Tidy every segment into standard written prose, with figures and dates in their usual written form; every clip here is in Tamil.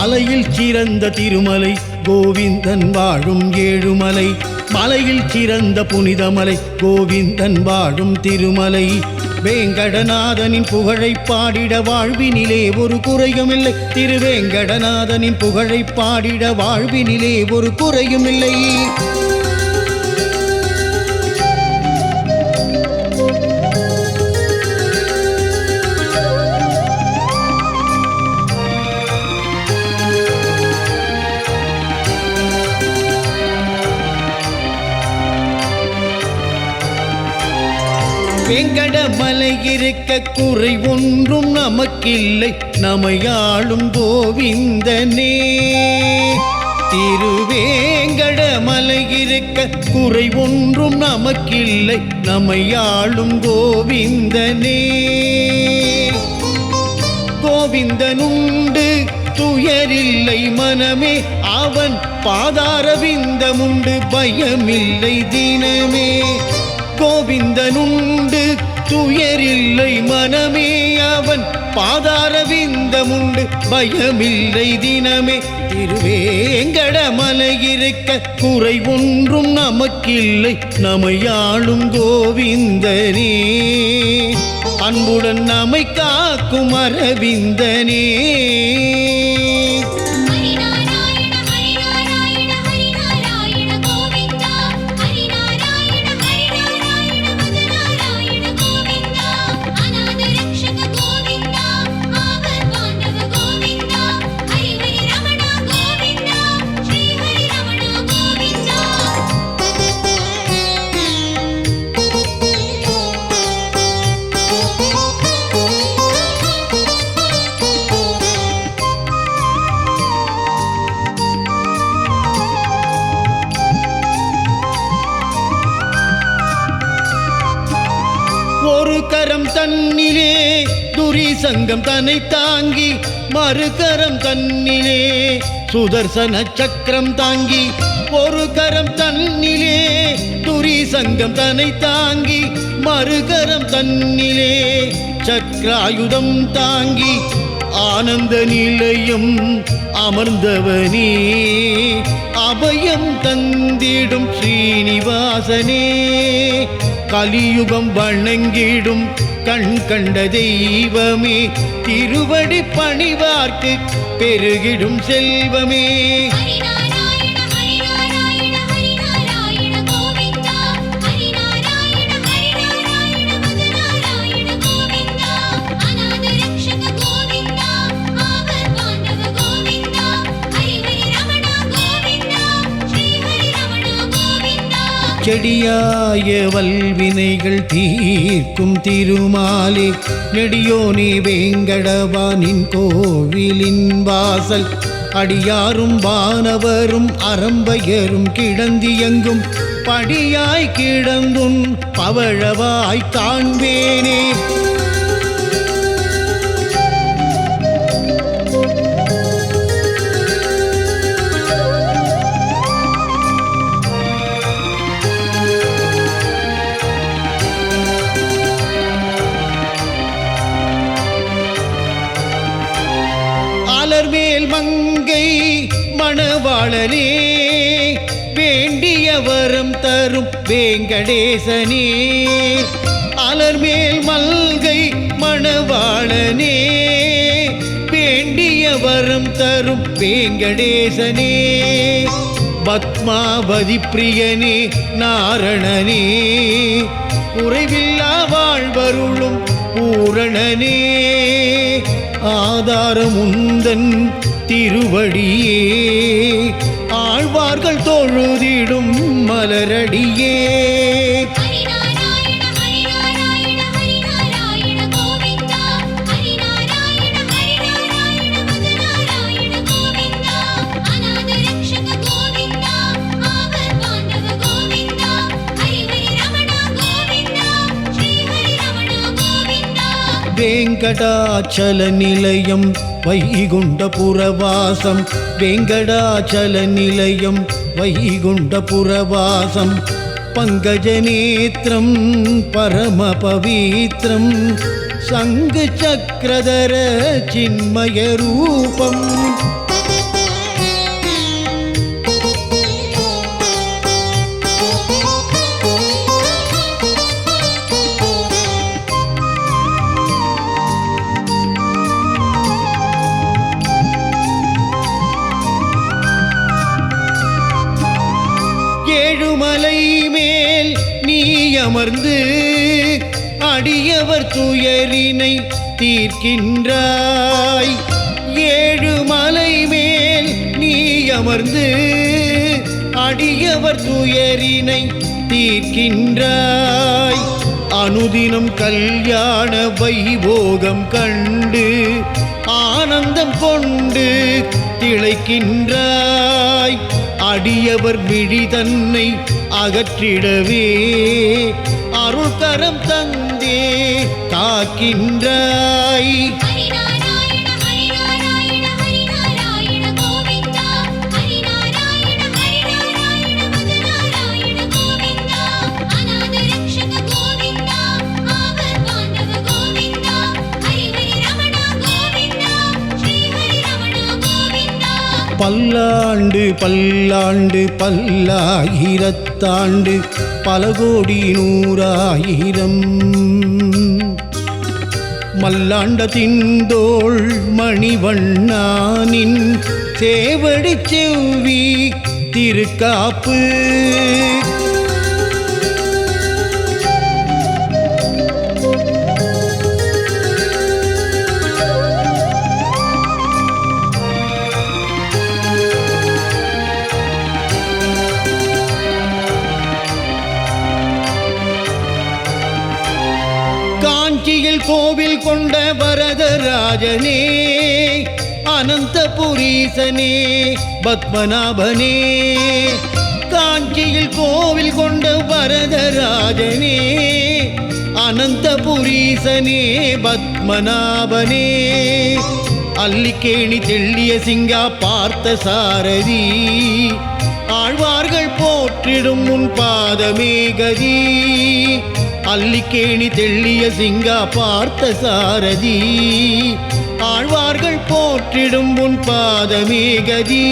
மலையில் சிறந்த திருமலை கோவிந்தன் வாழும் ஏழுமலை. மலையில் சிறந்த புனிதமலை கோவிந்தன் வாழும் திருமலை. வேங்கடநாதனின் புகழை பாடிட வாழ்வினிலே ஒரு குறையுமில்லை. திருவேங்கடநாதனின் புகழை பாடிட வாழ்வினிலே ஒரு குறையுமில்லை. வேங்கடமலை இருக்க குறை ஒன்றும் நமக்கில்லை. நமையாளும் கோவிந்தனே. திருவேங்கடமலை இருக்க குறை ஒன்றும் நமக்கில்லை. நமையாளும் கோவிந்தனே. கோவிந்தனுண்டு துயரில்லை மனமே. அவன் பாதாரவிந்தமுண்டு பயமில்லை தினமே. கோவிந்தனுண்டு துயரில்லை மனமே. அவன் பாதாரவிந்தமுண்டு பயமில்லை தினமே. திருவேங்கடமலை இருக்க குறை ஒன்றும் நமக்கில்லை. நமையாளும் கோவிந்தனே. அன்புடன் நம்மை காக்கும் அரவிந்தனே. ஒரு கரம் தன்னிலே துரிசங்கம் தன்னை தாங்கி. மறுகரம் தன்னிலே சுதர்சன சக்கரம் தாங்கி. ஒரு கரம் தன்னிலே துரிசங்கம் தன்னை தாங்கி. மறுகரம் தன்னிலே சக்கராயுதம் தாங்கி. ஆனந்த நிலையம் அமர்ந்தவனே. அபயம் தந்திடும் ஸ்ரீனிவாசனே. கலியுகம் வணங்கிடும் கண் கண்ட தெய்வமே. திருவடி பணிவார்க்கு பெருகிடும் செல்வமே. செடியாய வல்வினைகள் தீர்க்கும் திருமாலே. நெடியோனே வேங்கடவானின் கோவிலின் வாசல். அடியாரும் வானவரும் அரம்பையரும் கிடந்தியங்கும் படியாய் கிடந்தும் பவழவாய் காண்பேனே. அலர்மேல் மங்கை மணவாளனே. வேண்டிய வரம் தரும் வேங்கடேசனே. அலர்மேல் மல்கை மணவாளனே. வேண்டிய வரம் தரும் வேங்கடேசனே. பத்மாவதி பிரியனே நாரணனே. குறைவில்லா வாழ்வருளும் பூரணனே. ஆதாரம் உந்தன் திருவடியே. ஆழ்வார்கள் தொழுதிடும் மலரடியே. வேங்கடாச்சல நிலையம் வைகுண்டபுரவாசம். வேங்கடாச்சல நிலையம் வைகுண்டபுரவாசம். பங்கஜநேத்திரம் பரமபவித்ரம். சங்கு சக்கரதர சின்மய ரூபம். அமர்ந்து அடியவர் துயரினை தீர்க்கின்றாய். ஏழு மலை மேல் நீ அமர்ந்து அடியவர் துயரினை தீர்க்கின்றாய். அனுதினம் கல்யாண வைபோகம் கண்டு ஆனந்தம் கொண்டு திளைக்கின்றாய். அடியவர் விழி தன்னை அகற்றிடவே அருள்கரம் தந்தே காக்கின்றாய். பல்லாண்டு பல்லாண்டு பல்லாயிரத்தாண்டு பல கோடி நூறாயிரம் மல்லாண்ட திந்தோள் மணிவண்ணானின் சேவடி செவ்வி திருக்காப்பு. காஞ்சியில் கோவில் கொண்ட வரதராஜனே, அனந்தபுரீசனே, பத்மநாபனே. காஞ்சியில் கோவில் கொண்ட வரதராஜனே, அனந்தபுரீசனே, பத்மநாபனே. அல்லிக்கேணி தெள்ளிய சிங்கா பார்த்த சாரதி, ஆழ்வார்கள் போற்றிடும் உன் பாதமே கதி. அல்லிக்கேணி தெள்ளிய சிங்கா பார்த்த சாரதி, ஆழ்வார்கள் போற்றிடும் உன் பாதமே கதி.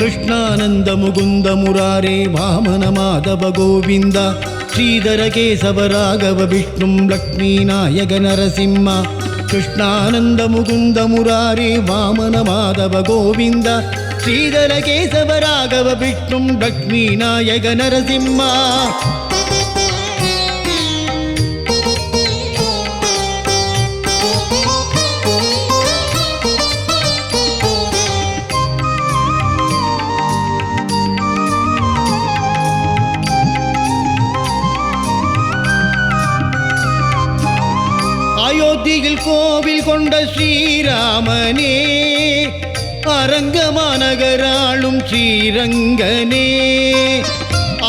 கிருஷ்ணானந்த முகுந்த முராரே வாமன மாதவ கோவிந்த, ஸ்ரீதர கேசவ ராகவ விஷ்ணு லக்ஷ்மீ நாயக நரசிம்ம. கிருஷ்ணானந்த முகுந்த முராரே வாமன மாதவ கோவிந்த, ஸ்ரீதர கேசவ ராகவ விஷ்ணு லக்ஷ்மீ நாயக நரசிம்ம. அயோத்தியில் கோவில் கொண்ட ஸ்ரீராமனே, அரங்கமாநகராளும் ஸ்ரீரங்கனே.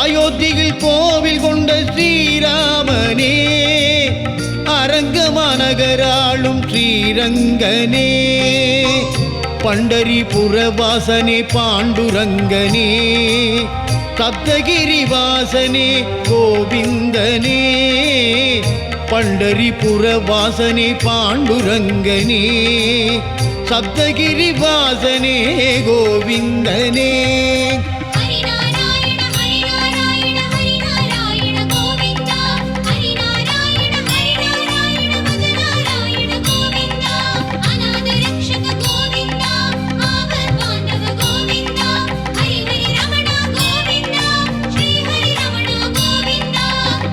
அயோத்தியில் கோவில் கொண்ட ஸ்ரீராமனே, அரங்கமாநகராளும் ஸ்ரீரங்கனே. பண்டரிபுர வாசனே பாண்டுரங்கனே, சப்தகிரி வாசனே கோவிந்தனே. பண்டரிபுர வாசனே பாண்டுரங்கனே, சப்தகிரி வாசனே கோவிந்தனே.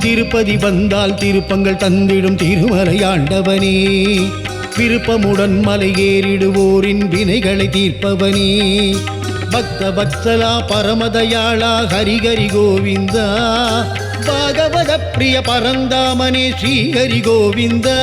திருப்பதி வந்தால் திருப்பங்கள் தந்திடும் திருமலையாண்டவனே, விருப்பமுடன் மலை ஏறிடுவோரின் வினைகளை தீர்ப்பவனே. பக்த வத்சலா பரமதயாளா ஹரிஹரி கோவிந்தா, பாகவத பிரிய பரந்தாமனே ஸ்ரீஹரி கோவிந்தா.